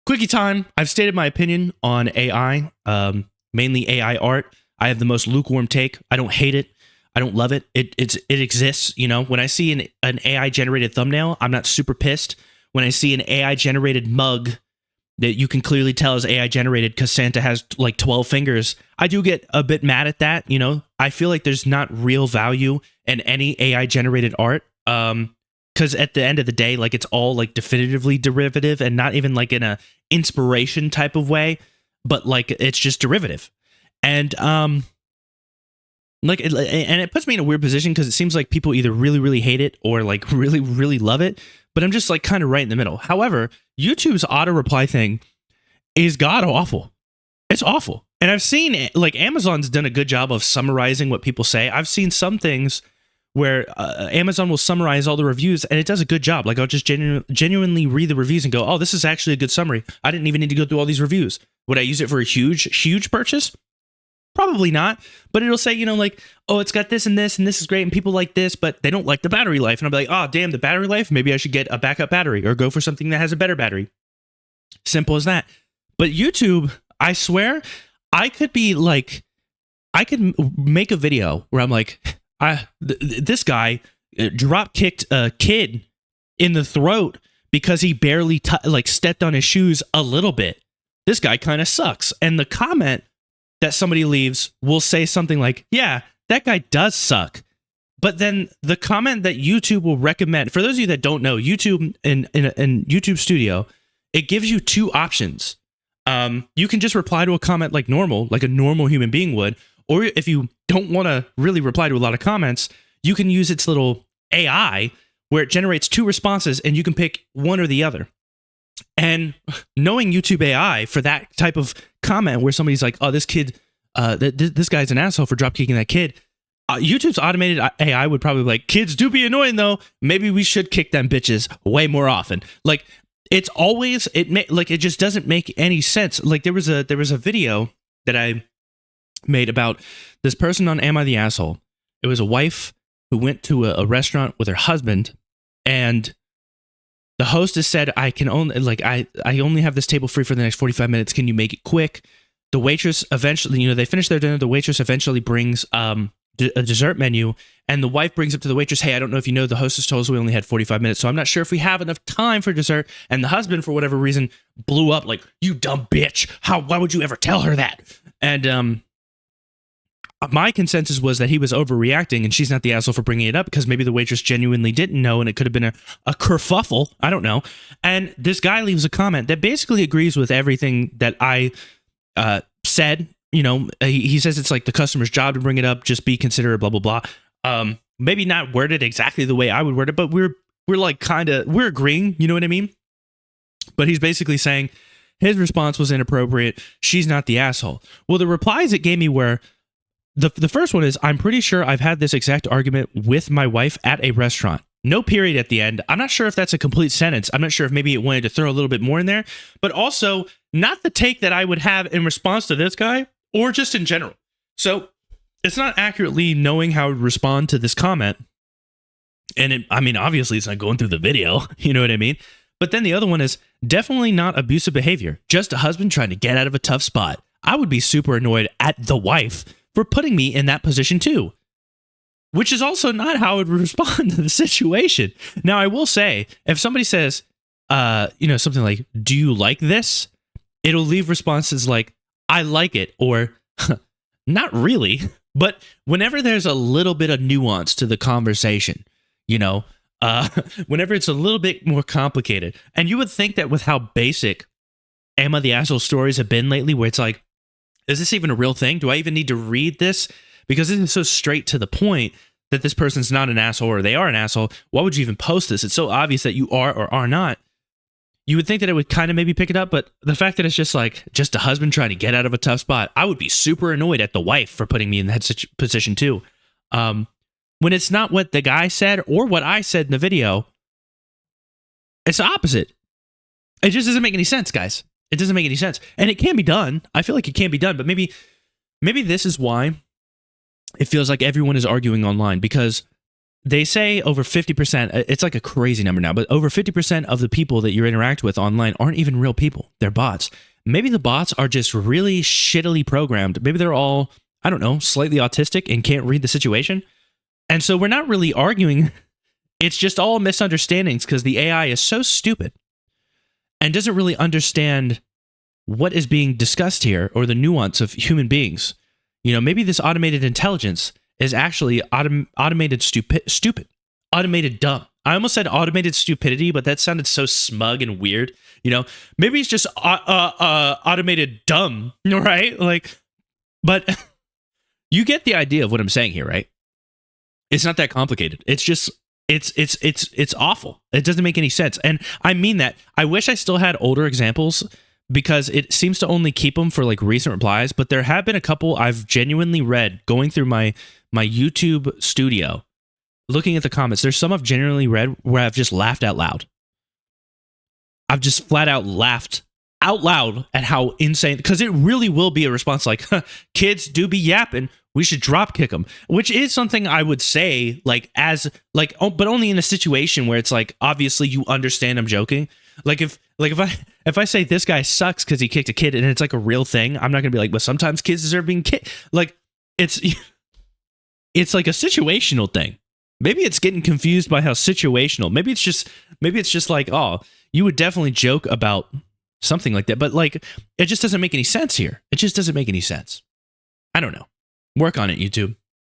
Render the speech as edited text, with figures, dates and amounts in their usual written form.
Quickie time. I've stated my opinion on AI, mainly AI art. I have the most lukewarm take. I don't hate it. I don't love it. It exists. You know, when I see an AI generated thumbnail, I'm not super pissed. When I see an AI generated mug that you can clearly tell is AI generated because Santa has like 12 fingers, I do get a bit mad at that. You know, I feel like there's not real value in any AI generated art. Because at the end of the day, like it's all like definitively derivative and not even like in a inspiration type of way, but like it's just derivative. And like it puts me in a weird position because it seems like people either really, really hate it or like really, really love it. But I'm just like kind of right in the middle. However, YouTube's auto reply thing is god awful. It's awful. And I've seen like Amazon's done a good job of summarizing what people say. I've seen some things where Amazon will summarize all the reviews and it does a good job. Like I'll just genuinely read the reviews and go, oh, this is actually a good summary. I didn't even need to go through all these reviews. Would I use it for a huge purchase? Probably not. But it'll say, you know, like, oh, it's got this and this is great and people like this, but they don't like the battery life. And I'll be like, oh, damn, the battery life? Maybe I should get a backup battery or go for something that has a better battery. Simple as that. But YouTube, I swear, I could make a video where I'm like, this guy drop kicked a kid in the throat because he barely stepped on his shoes a little bit. This guy kind of sucks. And the comment that somebody leaves will say something like, yeah, that guy does suck. But then the comment that YouTube will recommend, for those of you that don't know, YouTube in YouTube Studio, it gives you two options. You can just reply to a comment like normal, like a normal human being would. Or if you don't want to really reply to a lot of comments, you can use its little AI where it generates two responses and you can pick one or the other. And knowing YouTube AI for that type of comment where somebody's like, oh, this kid, this guy's an asshole for drop kicking that kid. YouTube's automated AI would probably be like, kids do be annoying though. Maybe we should kick them bitches way more often. Like it's always, it just doesn't make any sense. Like there was a video that I made about this person on Am I the Asshole? It was a wife who went to a restaurant with her husband, and the hostess said, I only have this table free for the next 45 minutes. Can you make it quick? The waitress eventually, you know, they finish their dinner. The waitress eventually brings a dessert menu, and the wife brings up to the waitress, hey, I don't know if you know, the hostess told us we only had 45 minutes, so I'm not sure if we have enough time for dessert. And the husband, for whatever reason, blew up like, you dumb bitch. Why would you ever tell her that? And my consensus was that he was overreacting and she's not the asshole for bringing it up because maybe the waitress genuinely didn't know and it could have been a kerfuffle. I don't know. And this guy leaves a comment that basically agrees with everything that I said. You know, he says it's like the customer's job to bring it up, just be considerate, blah, blah, blah. Maybe not worded exactly the way I would word it, but we're like we're agreeing, you know what I mean? But he's basically saying his response was inappropriate. She's not the asshole. Well, the replies it gave me were, the first one is, I'm pretty sure I've had this exact argument with my wife at a restaurant. No period at the end. I'm not sure if that's a complete sentence. I'm not sure if maybe it wanted to throw a little bit more in there, but also not the take that I would have in response to this guy or just in general. So it's not accurately knowing how to respond to this comment. And obviously it's not going through the video, you know what I mean? But then the other one is definitely not abusive behavior, just a husband trying to get out of a tough spot. I would be super annoyed at the wife for putting me in that position too, which is also not how I would respond to the situation. Now, I will say, if somebody says, something like, do you like this? It'll leave responses like, I like it, or not really. But whenever there's a little bit of nuance to the conversation, you know, whenever it's a little bit more complicated, and you would think that with how basic Am I the Asshole stories have been lately, where it's like, is this even a real thing? Do I even need to read this? Because this is so straight to the point that this person's not an asshole or they are an asshole. Why would you even post this? It's so obvious that you are or are not. You would think that it would kind of maybe pick it up, but the fact that it's just a husband trying to get out of a tough spot, I would be super annoyed at the wife for putting me in that position too. When it's not what the guy said or what I said in the video, it's the opposite. It just doesn't make any sense, guys. It doesn't make any sense. And it can be done. I feel like it can be done, but maybe this is why it feels like everyone is arguing online, because they say over 50%, it's like a crazy number now, but over 50% of the people that you interact with online aren't even real people. They're bots. Maybe the bots are just really shittily programmed. Maybe they're all, I don't know, slightly autistic and can't read the situation. And so we're not really arguing. It's just all misunderstandings because the AI is so stupid and doesn't really understand what is being discussed here or the nuance of human beings. You know, maybe this automated intelligence is actually automated stupid, automated dumb. I almost said automated stupidity, but that sounded so smug and weird. You know, maybe it's just automated dumb, right? Like, but you get the idea of what I'm saying here, right? It's not that complicated. It's just it's awful. It doesn't make any sense, and I mean that. I wish I still had older examples, because it seems to only keep them for like recent replies, but there have been a couple I've genuinely read going through my YouTube studio, looking at the comments. There's some I've genuinely read where I've just laughed out loud. I've just flat out laughed out loud at how insane, because it really will be a response like, kids do be yapping, we should drop kick them, which is something I would say like as like, but only in a situation where it's like, obviously you understand I'm joking. Like if I say this guy sucks because he kicked a kid and it's like a real thing, I'm not gonna be like, but sometimes kids deserve being kicked. Like it's like a situational thing. Maybe it's getting confused by how situational. Maybe it's just like, oh, you would definitely joke about something like that, but like it just doesn't make any sense here. It just doesn't make any sense. I don't know. Work on it, YouTube.